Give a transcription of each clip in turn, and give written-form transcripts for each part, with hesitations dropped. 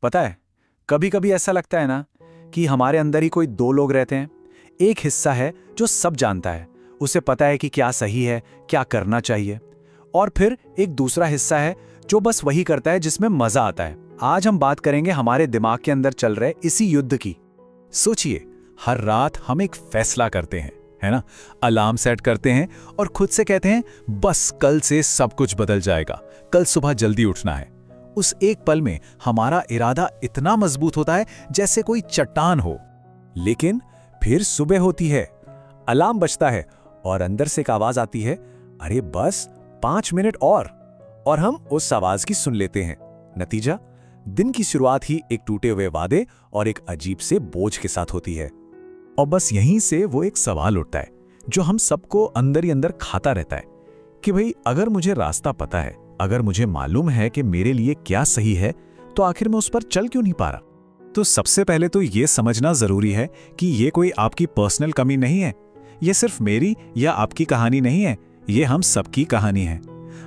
पता है, कभी कभी ऐसा लगता है ना कि हमारे अंदर ही कोई दो लोग रहते हैं। एक हिस्सा है जो सब जानता है, उसे पता है कि क्या सही है, क्या करना चाहिए। और फिर एक दूसरा हिस्सा है जो बस वही करता है जिसमें मजा आता है। आज हम बात करेंगे हमारे दिमाग के अंदर चल रहे इसी युद्ध की। सोचिए, हर रात हम एक फैसला करते हैं, है ना? अलार्म सेट करते हैं और खुद से कहते हैं बस कल से सब कुछ बदल जाएगा, कल सुबह जल्दी उठना है। उस एक पल में हमारा इरादा इतना मजबूत होता है जैसे कोई चट्टान हो। लेकिन फिर सुबह होती है, अलार्म बजता है और अंदर से एक आवाज आती है, अरे बस 5 मिनट और हम उस आवाज की सुन लेते हैं। नतीजा, दिन की शुरुआत ही एक टूटे हुए वादे और एक अजीब से बोझ के साथ होती है। और बस यहीं से वो एक सवाल उठता है जो हम सबको अंदर ही अंदर खाता रहता है कि भाई, अगर मुझे रास्ता पता है, अगर मुझे मालूम है कि मेरे लिए क्या सही है, तो आखिर मैं उस पर चल क्यों नहीं पा रहा? तो सबसे पहले तो ये समझना जरूरी है कि ये कोई आपकी पर्सनल कमी नहीं है, ये सिर्फ मेरी या आपकी कहानी नहीं है, ये हम सबकी कहानी है।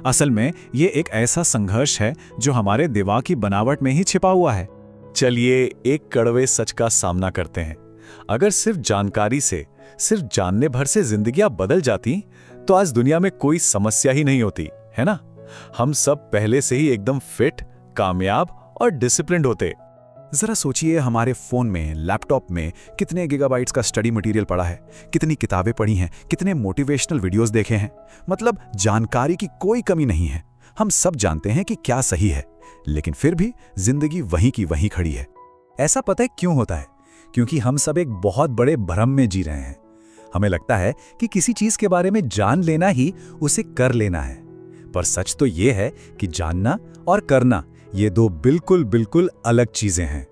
असल में ये एक ऐसा संघर्ष है जो हमारे दिमाग की बनावट में ही छिपा हुआ है। चलिए एक कड़वे सच का सामना करते हैं। अगर सिर्फ जानकारी से, सिर्फ जानने भर से जिंदगियां बदल जाती तो आज दुनिया में कोई समस्या ही नहीं होती, है ना? हम सब पहले से ही एकदम फिट, कामयाब और डिसिप्लिन्ड होते। जरा सोचिए, हमारे फोन में, लैपटॉप में कितने गीगाबाइट्स का स्टडी मटेरियल पड़ा है, कितनी किताबें पढ़ी हैं, कितने मोटिवेशनल वीडियोस देखे हैं। मतलब जानकारी की कोई कमी नहीं है। हम सब जानते हैं कि क्या सही है, लेकिन फिर भी जिंदगी वहीं की वहीं खड़ी है। ऐसा पता है क्यों होता है? क्योंकि हम सब एक बहुत बड़े भ्रम में जी रहे हैं। हमें लगता है कि किसी चीज के बारे में जान लेना ही उसे कर लेना है, पर सच तो यह है कि जानना और करना, ये दो बिल्कुल बिल्कुल अलग चीजें हैं।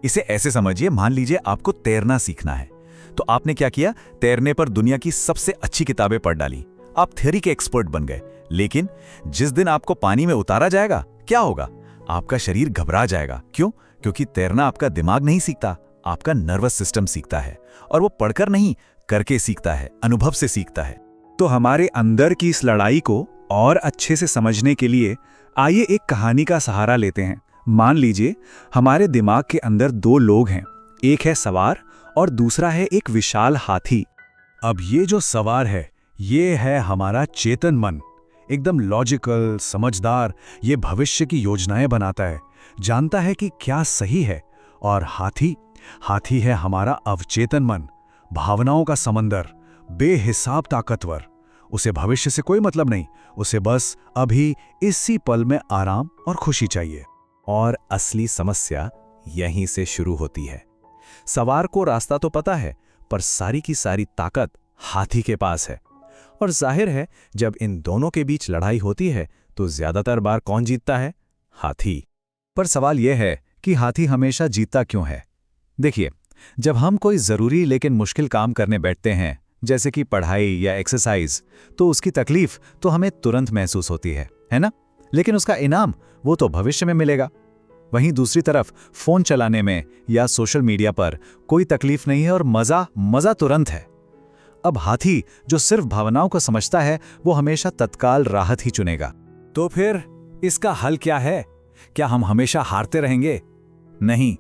इसे ऐसे समझिए, मान लीजिए आपको तैरना सीखना है, तो आपने क्या किया? तैरने पर दुनिया की सबसे अच्छी किताबें पढ़ डाली, आप थ्योरी के एक्सपर्ट बन गए। लेकिन जिस दिन आपको पानी में उतारा जाएगा, क्या होगा? आपका शरीर घबरा जाएगा। क्यों? क्योंकि तैरना आपका दिमाग नहीं सीखता, आपका नर्वस सिस्टम सीखता है। और वो पढ़कर नहीं, करके सीखता है, अनुभव से सीखता है। तो हमारे अंदर की इस लड़ाई को और अच्छे से समझने के लिए आइए एक कहानी का सहारा लेते हैं। मान लीजिए हमारे दिमाग के अंदर दो लोग हैं, एक है सवार और दूसरा है एक विशाल हाथी। अब ये जो सवार है, ये है हमारा चेतन मन, एकदम लॉजिकल, समझदार, ये भविष्य की योजनाएं बनाता है, जानता है कि क्या सही है। और हाथी है हमारा अवचेतन मन, भावनाओं का समंदर, बेहिसाब ताकतवर। उसे भविष्य से कोई मतलब नहीं, उसे बस अभी इसी पल में आराम और खुशी चाहिए। और असली समस्या यहीं से शुरू होती है। सवार को रास्ता तो पता है, पर सारी की सारी ताकत हाथी के पास है। और जाहिर है, जब इन दोनों के बीच लड़ाई होती है तो ज्यादातर बार कौन जीतता है? हाथी। पर सवाल यह है कि हाथी हमेशा जीतता क्यों है? देखिए, जब हम कोई जरूरी लेकिन मुश्किल काम करने बैठते हैं, जैसे कि पढ़ाई या एक्सरसाइज, तो उसकी तकलीफ तो हमें तुरंत महसूस होती है ना? लेकिन उसका इनाम वो तो भविष्य में मिलेगा। वहीं दूसरी तरफ फोन चलाने में या सोशल मीडिया पर कोई तकलीफ नहीं है और मजा तुरंत है। अब हाथी जो सिर्फ भावनाओं को समझता है, वो हमेशा तत्काल राहत ही चुनेगा। तो फिर इसका हल क्या है? क्या हम हमेशा हारते रहेंगे? नहीं,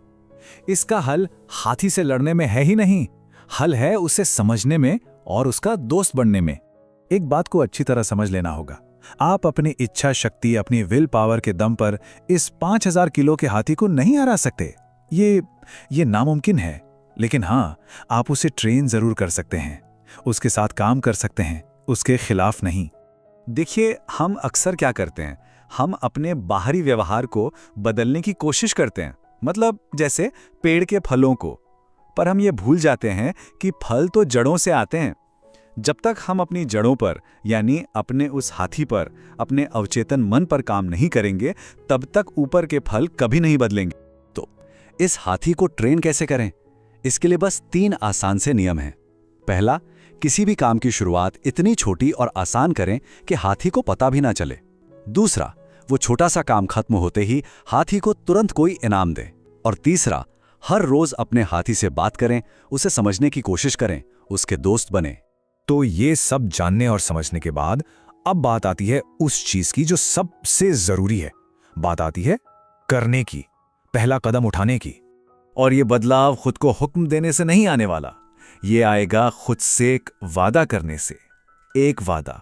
इसका हल हाथी से लड़ने में है ही नहीं। हल है उसे समझने में और उसका दोस्त बनने में। एक बात को अच्छी तरह समझ लेना होगा, आप अपनी इच्छा शक्ति, अपनी विल पावर के दम पर इस 5000 किलो के हाथी को नहीं हरा सकते। ये नामुमकिन है। लेकिन हाँ, आप उसे ट्रेन जरूर कर सकते हैं, उसके साथ काम कर सकते हैं, उसके खिलाफ नहीं। देखिए, हम अक्सर क्या करते हैं, हम अपने बाहरी व्यवहार को बदलने की कोशिश करते हैं, मतलब जैसे पेड़ के फलों को। पर हम ये भूल जाते हैं कि फल तो जड़ों से आते हैं। जब तक हम अपनी जड़ों पर, यानी अपने उस हाथी पर, अपने अवचेतन मन पर काम नहीं करेंगे, तब तक ऊपर के फल कभी नहीं बदलेंगे। तो इस हाथी को ट्रेन कैसे करें? इसके लिए बस 3 आसान से नियम हैं। पहला, किसी भी काम की शुरुआत इतनी छोटी और आसान करें कि हाथी को पता भी ना चले। दूसरा, वो छोटा सा काम खत्म होते ही हाथी को तुरंत कोई इनाम दें। और तीसरा, हर रोज अपने हाथी से बात करें, उसे समझने की कोशिश करें, उसके दोस्त बने। तो ये सब जानने और समझने के बाद अब बात आती है उस चीज की जो सबसे जरूरी है। बात आती है करने की। पहला कदम उठाने की। और ये बदलाव खुद को हुक्म देने से नहीं आने वाला, ये आएगा खुद से एक वादा करने से। एक वादा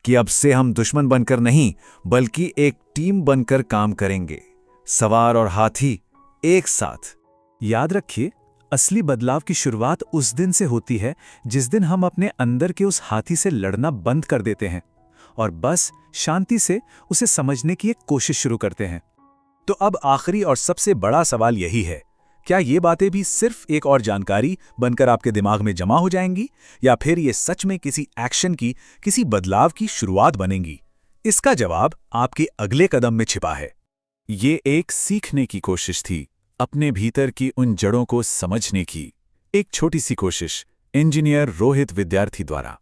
कि अब से हम दुश्मन बनकर नहीं, बल्कि एक टीम बनकर काम करेंगे, सवार और हाथी एक साथ। याद रखिए, असली बदलाव की शुरुआत उस दिन से होती है जिस दिन हम अपने अंदर के उस हाथी से लड़ना बंद कर देते हैं और बस शांति से उसे समझने की एक कोशिश शुरू करते हैं। तो अब आखिरी और सबसे बड़ा सवाल यही है, क्या ये बातें भी सिर्फ एक और जानकारी बनकर आपके दिमाग में जमा हो जाएंगी, या फिर ये सच में किसी एक्शन की, किसी बदलाव की शुरुआत बनेंगी? इसका जवाब आपके अगले कदम में छिपा है। ये एक सीखने की कोशिश थी, अपने भीतर की उन जड़ों को समझने की। एक छोटी सी कोशिश इंजीनियर रोहित विद्यार्थी द्वारा।